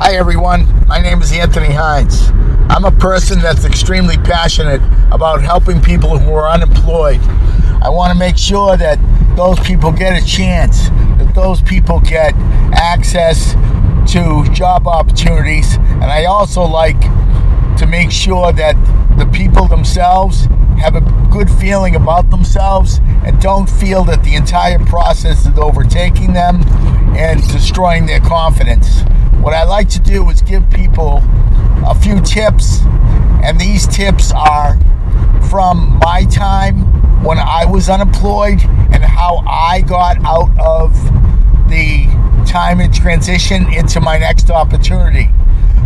Hi everyone, my name is Anthony Hines. I'm a person that's extremely passionate about helping people who are unemployed. I want to make sure that those people get a chance, that those people get access to job opportunities, and I also like to make sure that the people themselves have a good feeling about themselves and don't feel that the entire process is overtaking them and destroying their confidence. What I like to do is give people a few tips, and these tips are from my time when I was unemployed and how I got out of the time and transition into my next opportunity.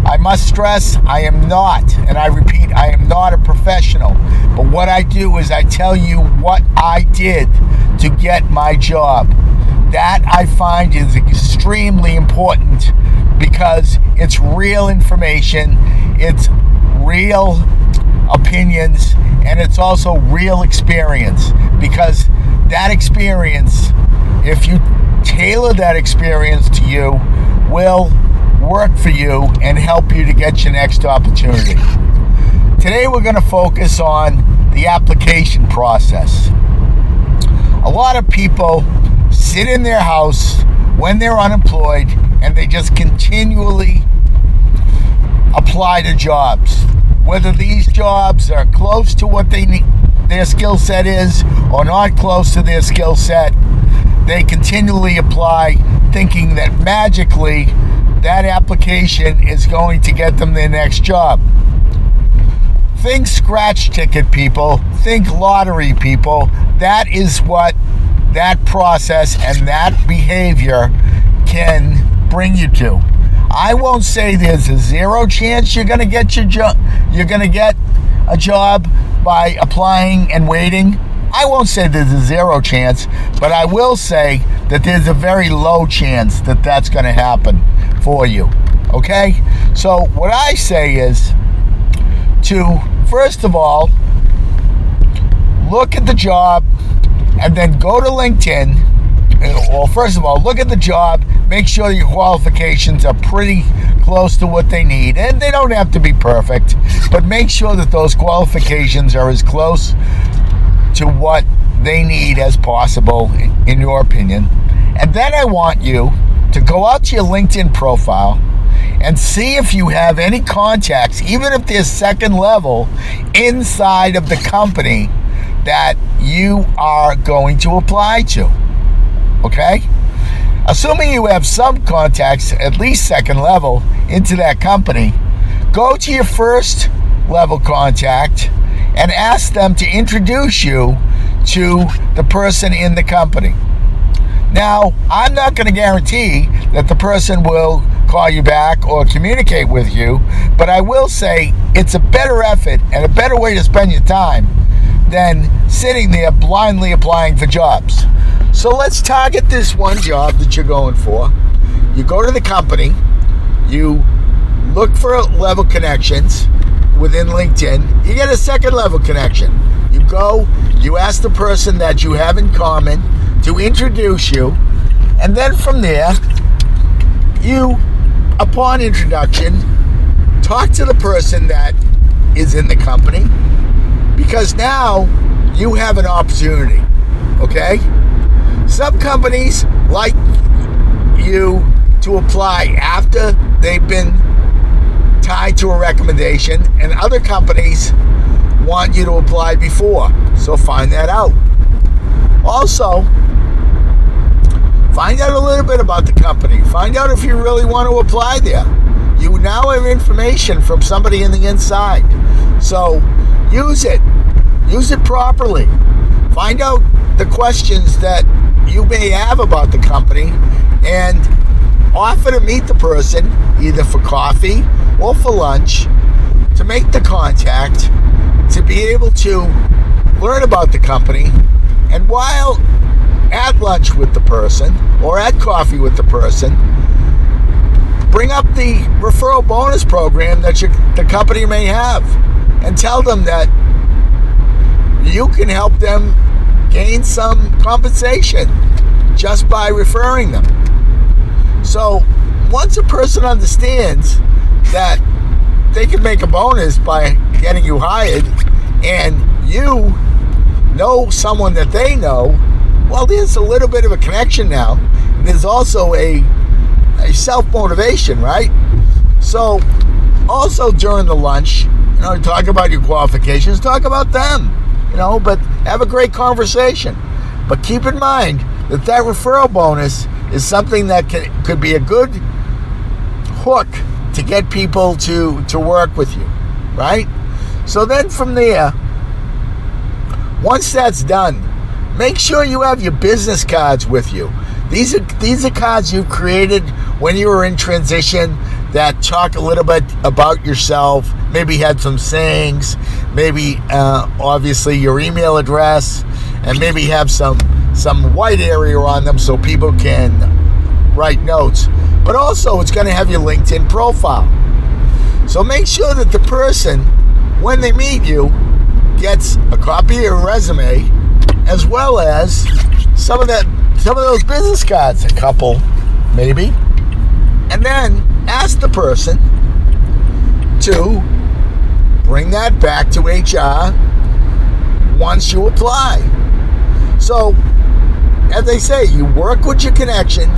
I must stress, I am not, and I repeat, I am not a professional. But what I do is I tell you what I did to get my job. That I find is extremely important because it's real information, it's real opinions, and it's also real experience. Because that experience, if you tailor that experience to you, will work for you and help you to get your next opportunity. Today we're going to focus on the application process. A lot of people sit in their house when they're unemployed and they just continually apply to jobs. Whether these jobs are close to what they need, their skill set is, or not close to their skill set, they continually apply thinking that magically that application is going to get them their next job. Think scratch ticket people, think lottery people. That is what that process and that behavior can bring you to. I won't say there's a zero chance you're going to get your job. You're going to get a job by applying and waiting. I won't say there's a zero chance, but I will say that there's a very low chance that that's going to happen for you. Okay? So what I say is to, first of all, look at the job and then go to LinkedIn. Well, first of all, look at the job, make sure your qualifications are pretty close to what they need, and they don't have to be perfect, but make sure that those qualifications are as close to what they need as possible, in your opinion. And then I want you to go out to your LinkedIn profile and see if you have any contacts, even if they're second level, inside of the company that you are going to apply to. Okay? Assuming you have some contacts, at least second level, into that company, go to your first level contact and ask them to introduce you to the person in the company. Now, I'm not going to guarantee that the person will call you back or communicate with you, but I will say it's a better effort and a better way to spend your time than sitting there blindly applying for jobs. So let's target this one job that you're going for. You go to the company, you look for level connections within LinkedIn, you get a second level connection. You go, you ask the person that you have in common to introduce you, and then from there, you, upon introduction, talk to the person that is in the company, because now you have an opportunity, okay? Some companies like you to apply after they've been tied to a recommendation, and other companies want you to apply before. So find that out. Also, find out a little bit about the company. Find out if you really want to apply there. You now have information from somebody in the inside. So use it. Use it properly. Find out the questions that you may have about the company and offer to meet the person either for coffee or for lunch, to make the contact, to be able to learn about the company, and while at lunch with the person or at coffee with the person, bring up the referral bonus program that the company may have and tell them that you can help them gain some compensation just by referring them. So once a person understands that they can make a bonus by getting you hired, and you know someone that they know, well, there's a little bit of a connection now. And there's also a self-motivation, right? So also during the lunch, talk about your qualifications, talk about them, but have a great conversation. But keep in mind that referral bonus is something that could be a good hook to get people to work with you, right? So then from there, once that's done, make sure you have your business cards with you. These are cards you've created when you were in transition that talk a little bit about yourself, maybe had some sayings, maybe obviously your email address, and maybe have some white area on them so people can write notes. But also it's going to have your LinkedIn profile. So make sure that the person, when they meet you, gets a copy of your resume as well as some of those business cards, a couple maybe, and then ask the person to bring that back to HR once you apply. So, as they say, you work with your connection,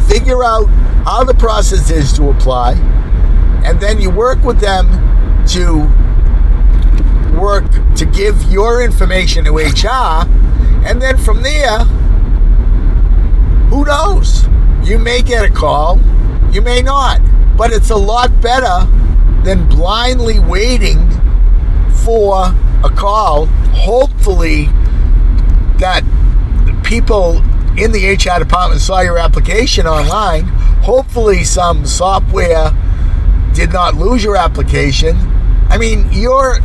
figure out how the process is to apply, and then you work with them to give your information to HR, and then from there, who knows? You may get a call, you may not, but it's a lot better than blindly waiting for a call. Hopefully that people in the HR department saw your application online. Hopefully some software did not lose your application. I mean, you're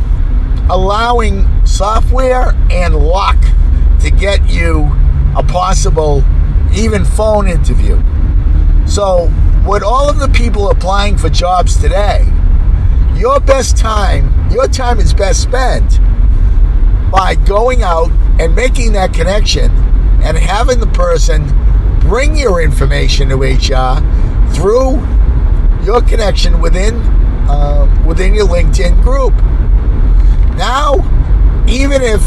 allowing software and luck to get you a possible even phone interview. So with all of the people applying for jobs today, your time is best spent by going out and making that connection and having the person bring your information to HR through your connection within your LinkedIn group. Now, even if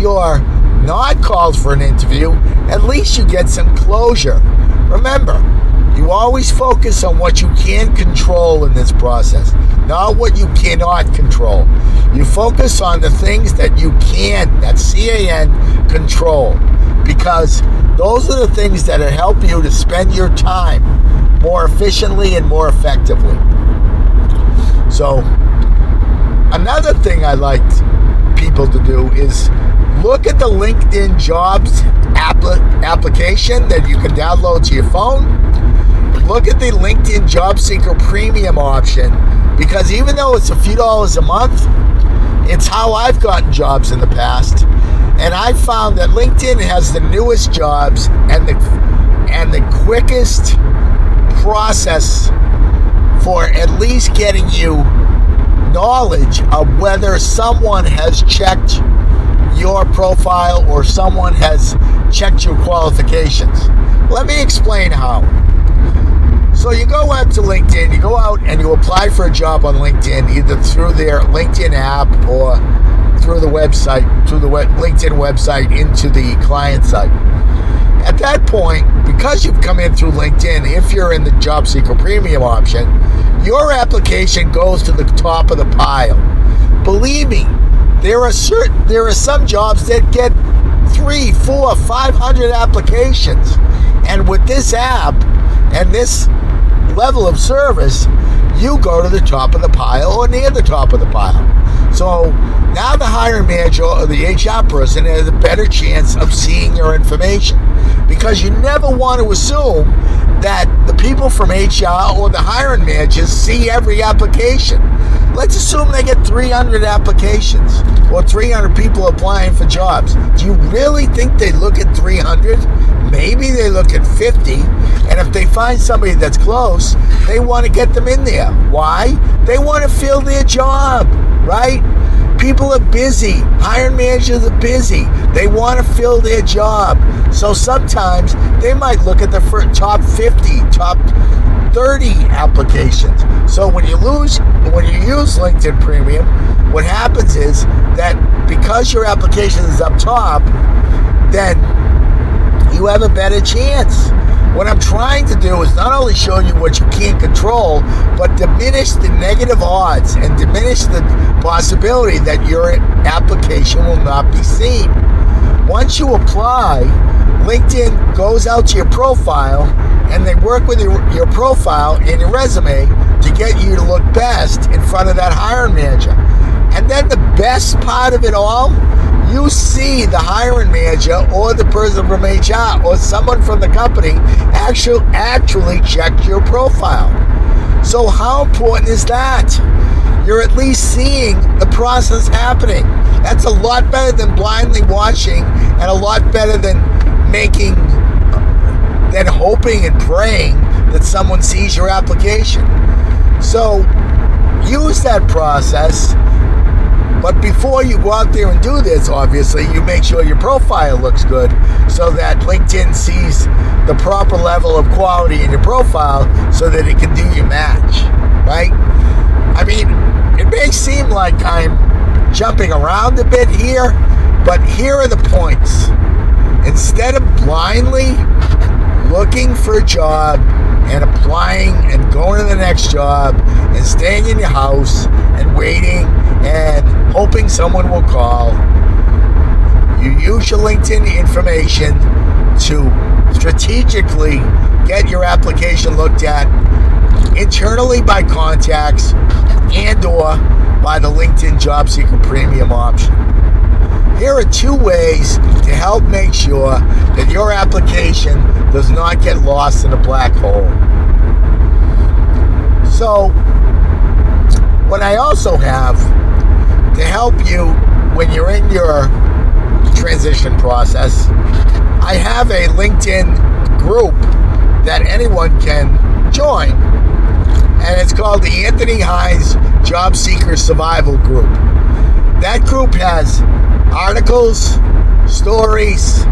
you're not called for an interview, at least you get some closure. Remember, you always focus on what you can control in this process, not what you cannot control. You focus on the things that you can, that's C-A-N, control, because those are the things that help you to spend your time more efficiently and more effectively. So, another thing I like people to do is look at the LinkedIn Jobs application that you can download to your phone. Look at the LinkedIn Job Seeker Premium option, because even though it's a few dollars a month, it's how I've gotten jobs in the past. And I found that LinkedIn has the newest jobs and the quickest process for at least getting you knowledge of whether someone has checked your profile or someone has checked your qualifications. Let me explain how. So you go out to LinkedIn, you go out and you apply for a job on LinkedIn, either through their LinkedIn app or through the website, through the LinkedIn website into the client site. At that point, because you've come in through LinkedIn, if you're in the Job Seeker Premium option, your application goes to the top of the pile. Believe me, there are some jobs that get 300, 400, 500 applications. And with this app and this level of service, you go to the top of the pile or near the top of the pile. So now the hiring manager or the HR person has a better chance of seeing your information, because you never want to assume that the people from HR or the hiring managers see every application. Let's assume they get 300 applications or 300 people applying for jobs. Do you really think they look at 300? Maybe they look at 50. And if they find somebody that's close, they want to get them in there. Why? They want to fill their job, right? People are busy. Hiring managers are busy. They want to fill their job. So sometimes they might look at the top 50, top 30 applications. So when you use LinkedIn Premium, what happens is that because your application is up top, then you have a better chance. What I'm trying to do is not only show you what you can't control, but diminish the negative odds and diminish the possibility that your application will not be seen. Once you apply, LinkedIn goes out to your profile and they work with your profile and your resume to get you to look best in front of that hiring manager. And then the best part of it all, you see the hiring manager or the person from HR or someone from the company actually checked your profile. So how important is that? You're at least seeing the process happening. That's a lot better than blindly watching and a lot better than hoping and praying that someone sees your application. So use that process. But before you go out there and do this, obviously, you make sure your profile looks good so that LinkedIn sees the proper level of quality in your profile so that it can do your match, right? I mean, it may seem like I'm jumping around a bit here, but here are the points. Instead of blindly looking for a job and applying and going to the next job and staying in your house and waiting and hoping someone will call, you use your LinkedIn information to strategically get your application looked at internally by contacts and or by the LinkedIn Job Seeker Premium option. Here are two ways to help make sure that your application does not get lost in a black hole. So, what I also have to help you when you're in your transition process, I have a LinkedIn group that anyone can join, and it's called the Anthony Hines Job Seeker Survival Group. That group has articles, stories,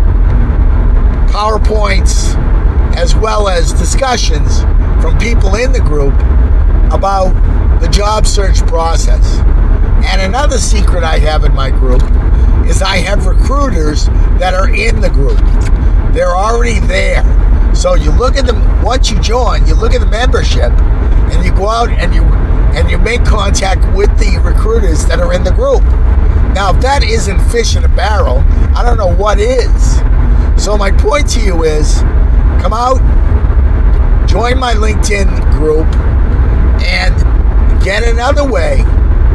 PowerPoints, as well as discussions from people in the group about the job search process. And another secret I have in my group is I have recruiters that are in the group. They're already there. So you look at them, once you join, you look at the membership and you go out and you make contact with the recruiters that are in the group. Now, if that isn't fish in a barrel, I don't know what is. So my point to you is, come out, join my LinkedIn group, and get another way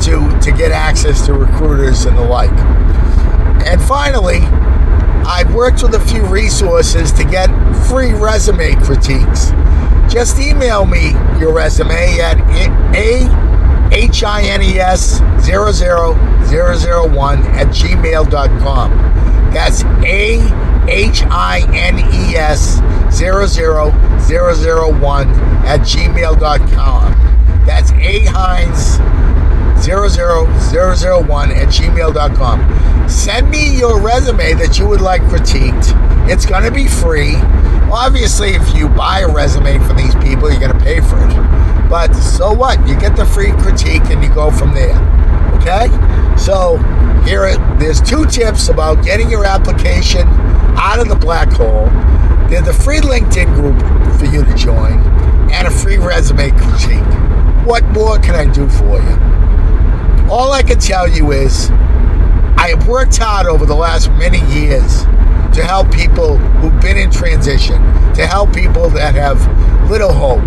to get access to recruiters and the like. And finally, I've worked with a few resources to get free resume critiques. Just email me your resume at ahines00001@gmail.com. That's ahines00001@gmail.com. That's ahines00001@gmail.com. Send me your resume that you would like critiqued. It's going to be free. Obviously, if you buy a resume from these people, you're going to pay for it. But so what? You get the free critique and you go from there. Okay? So there's two tips about getting your application out of the black hole. There's a free LinkedIn group for you to join and a free resume critique. What more can I do for you? All I can tell you is I have worked hard over the last many years to help people who've been in transition, to help people that have little hope,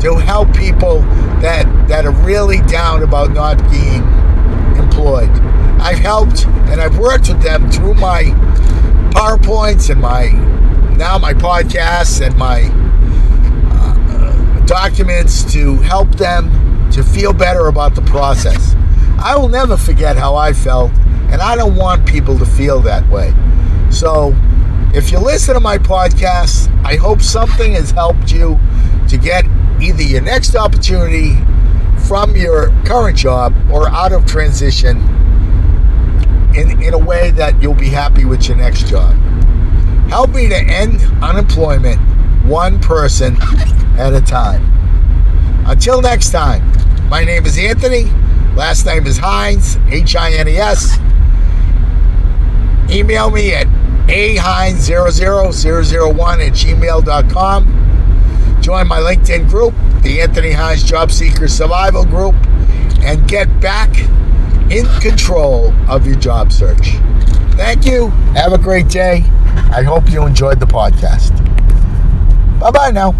to help people that are really down about not being employed. I've helped and I've worked with them through my PowerPoints and my podcasts and my documents to help them to feel better about the process. I will never forget how I felt, and I don't want people to feel that way. So if you listen to my podcast, I hope something has helped you to get either your next opportunity from your current job or out of transition in a way that you'll be happy with your next job. Help me to end unemployment one person at a time. Until next time, my name is Anthony. Last name is Hines, Hines. Email me at ahines00001@gmail.com. Join my LinkedIn group, the Anthony Hines Job Seeker Survival Group, and get back in control of your job search. Thank you. Have a great day. I hope you enjoyed the podcast. Bye-bye now.